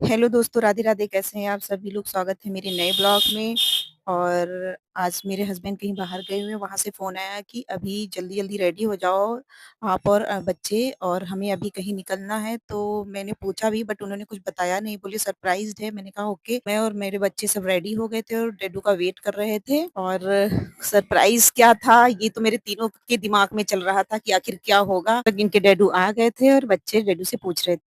Hello दोस्तों, राधे राधे। कैसे हैं आप सभी लोग? स्वागत है मेरे नए ब्लॉग में। और आज मेरे हस्बैंड कहीं बाहर गए हुए हैं, वहां से फोन आया कि अभी जल्दी जल्दी रेडी हो जाओ आप और बच्चे, और हमें अभी कहीं निकलना है। तो मैंने पूछा भी, बट उन्होंने कुछ बताया नहीं, बोले सरप्राइज है। मैंने कहा ओके। मैं और मेरे बच्चे सब रेडी हो गए थे और डेडू का वेट कर रहे थे। और सरप्राइज क्या था ये तो मेरे तीनों के दिमाग में चल रहा था कि आखिर क्या होगा। इनके डेडू आ गए थे और बच्चे डेडू से पूछ रहे थे।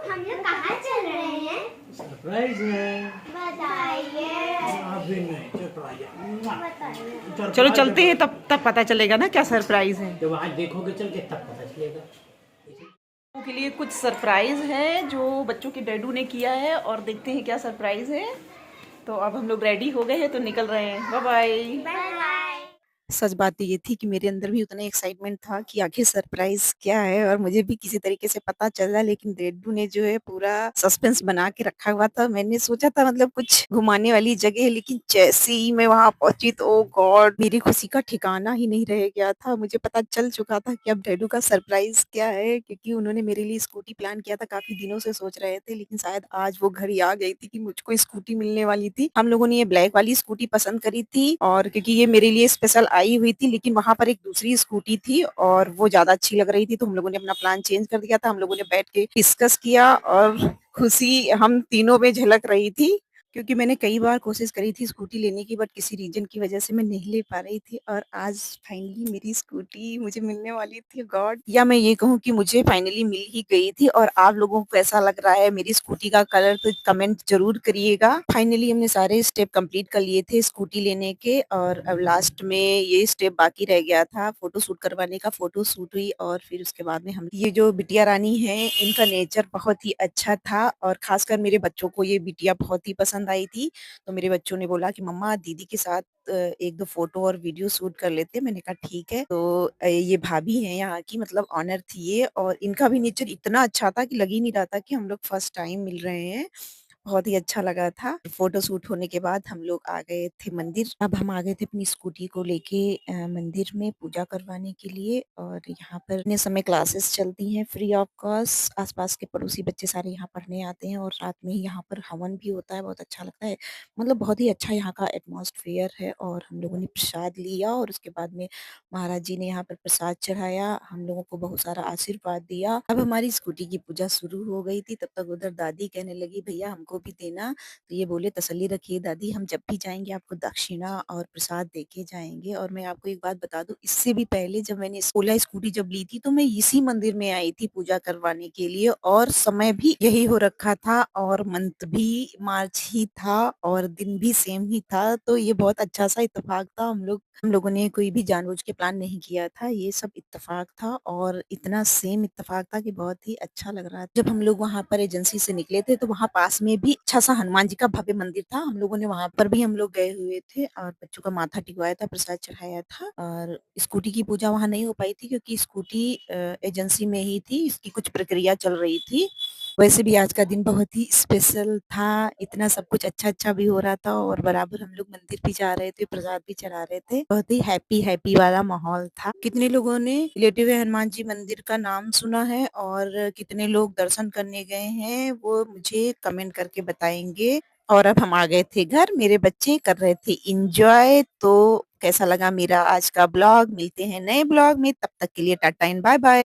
हम लोग कहाँ चल रहे हैं? सरप्राइज है। बताइए। आप भी नहीं सरप्राइज बताइए। चलो चलते हैं, तब तब पता चलेगा ना क्या सरप्राइज है। जब आज देखोगे चल के तब पता चलेगा। बच्चों के लिए कुछ सरप्राइज है जो बच्चों के डैडू ने किया है, और देखते हैं क्या सरप्राइज है। तो अब हम लोग रेडी हो गए हैं तो निकल रहे हैं। Bye bye. Bye bye. सच बात तो ये थी कि मेरे अंदर भी उतना एक्साइटमेंट था कि आखिर सरप्राइज क्या है, और मुझे भी किसी तरीके से पता चला, लेकिन डेडू ने जो है पूरा सस्पेंस बना के रखा हुआ था। मैंने सोचा था मतलब कुछ घुमाने वाली जगह है, लेकिन जैसे ही मैं वहां पहुंची तो ओ गॉड, मेरी खुशी का ठिकाना ही नहीं रह गया था। मुझे पता चल चुका था कि अब डेडू का सरप्राइज क्या है, क्योंकि उन्होंने मेरे लिए स्कूटी प्लान किया था। काफी दिनों से सोच रहे थे, लेकिन शायद आज वो घड़ी आ गई थी कि मुझको स्कूटी मिलने वाली थी। हम लोगों ने ये ब्लैक वाली स्कूटी पसंद करी थी, और क्योंकि ये मेरे लिए स्पेशल आई हुई थी, लेकिन वहां पर एक दूसरी स्कूटी थी और वो ज्यादा अच्छी लग रही थी। तो हम लोगों ने अपना प्लान चेंज कर दिया था। हम लोगों ने बैठ के डिस्कस किया, और खुशी हम तीनों में झलक रही थी, क्योंकि मैंने कई बार कोशिश करी थी स्कूटी लेने की, बट किसी रीजन की वजह से मैं नहीं ले पा रही थी। और आज फाइनली मेरी स्कूटी मुझे मिलने वाली थी। गॉड, या मैं ये कहूँ कि मुझे फाइनली मिल ही गई थी। और आप लोगों को कैसा लग रहा है मेरी स्कूटी का कलर, तो कमेंट जरूर करिएगा। फाइनली हमने सारे स्टेप कंप्लीट कर लिए थे स्कूटी लेने के, और अब लास्ट में ये स्टेप बाकी रह गया था फोटो शूट करवाने का। फोटो शूट हुई, और फिर उसके बाद में हम ये जो बिटिया रानी है, इनका नेचर बहुत ही अच्छा था, और खासकर मेरे बच्चों को ये बिटिया बहुत ही पसंद आई थी। तो मेरे बच्चों ने बोला कि मम्मा दीदी के साथ एक दो फोटो और वीडियो शूट कर लेते हैं। मैंने कहा ठीक है। तो ये भाभी हैं यहाँ की, मतलब ऑनर थी ये, और इनका भी नेचर इतना अच्छा था कि लग ही नहीं रहा था कि हम लोग फर्स्ट टाइम मिल रहे हैं। बहुत ही अच्छा लगा था। फोटो शूट होने के बाद हम लोग आ गए थे मंदिर। अब हम आ गए थे अपनी स्कूटी को लेके मंदिर में पूजा करवाने के लिए। और यहाँ पर इतने समय क्लासेस चलती हैं फ्री ऑफ कॉस्ट। आसपास के पड़ोसी बच्चे सारे यहाँ पढ़ने आते हैं, और रात में ही यहाँ पर हवन भी होता है। बहुत अच्छा लगता है, मतलब बहुत ही अच्छा यहाँ का एटमॉस्फेयर है। और हम लोगों ने प्रसाद लिया, और उसके बाद में महाराज जी ने यहाँ पर प्रसाद चढ़ाया, हम लोगों को बहुत सारा आशीर्वाद दिया। अब हमारी स्कूटी की पूजा शुरू हो गई थी। तब तक उधर दादी कहने लगी भैया हमको भी देना। तो ये बोले तसल्ली रखिए दादी, हम जब भी जाएंगे आपको दक्षिणा और प्रसाद देके जाएंगे। और मैं आपको एक बात बता दूं, इससे भी पहले जब मैंने ओला स्कूटी जब ली थी, तो मैं इसी मंदिर में आई थी पूजा करवाने के लिए, और समय भी यही हो रखा था, और मंथ भी मार्च ही था, और दिन भी सेम ही था। तो ये बहुत अच्छा सा इत्तेफाक था। हम लोगों ने कोई भी जानबूझ के प्लान नहीं किया था, ये सब इत्तेफाक था, और इतना सेम इत्तेफाक था कि बहुत ही अच्छा लग रहा था। जब हम लोग वहां पर एजेंसी से निकले थे, तो वहां पास में भी अच्छा सा हनुमान जी का भव्य मंदिर था। हम लोगों ने वहां पर भी हम लोग गए हुए थे, और बच्चों का माथा टिकवाया था, प्रसाद चढ़ाया था। और स्कूटी की पूजा वहां नहीं हो पाई थी, क्योंकि स्कूटी एजेंसी में ही थी, इसकी कुछ प्रक्रिया चल रही थी। वैसे भी आज का दिन बहुत ही स्पेशल था। इतना सब कुछ अच्छा-अच्छा भी हो रहा था, और बराबर हम लोग मंदिर भी जा रहे थे, प्रसाद भी चढ़ा रहे थे। बहुत ही हैप्पी हैप्पी वाला माहौल था। कितने लोगों ने रिलेटिव हनुमान जी मंदिर का नाम सुना है, और कितने लोग दर्शन करने गए हैं, वो मुझे कमेंट करके बताएंगे। और अब हम आ गए थे घर, मेरे बच्चे कर रहे थे एंजॉय। तो कैसा लगा मेरा आज का ब्लॉग? मिलते हैं नए ब्लॉग में, तब तक के लिए टाटा एंड बाय बाय।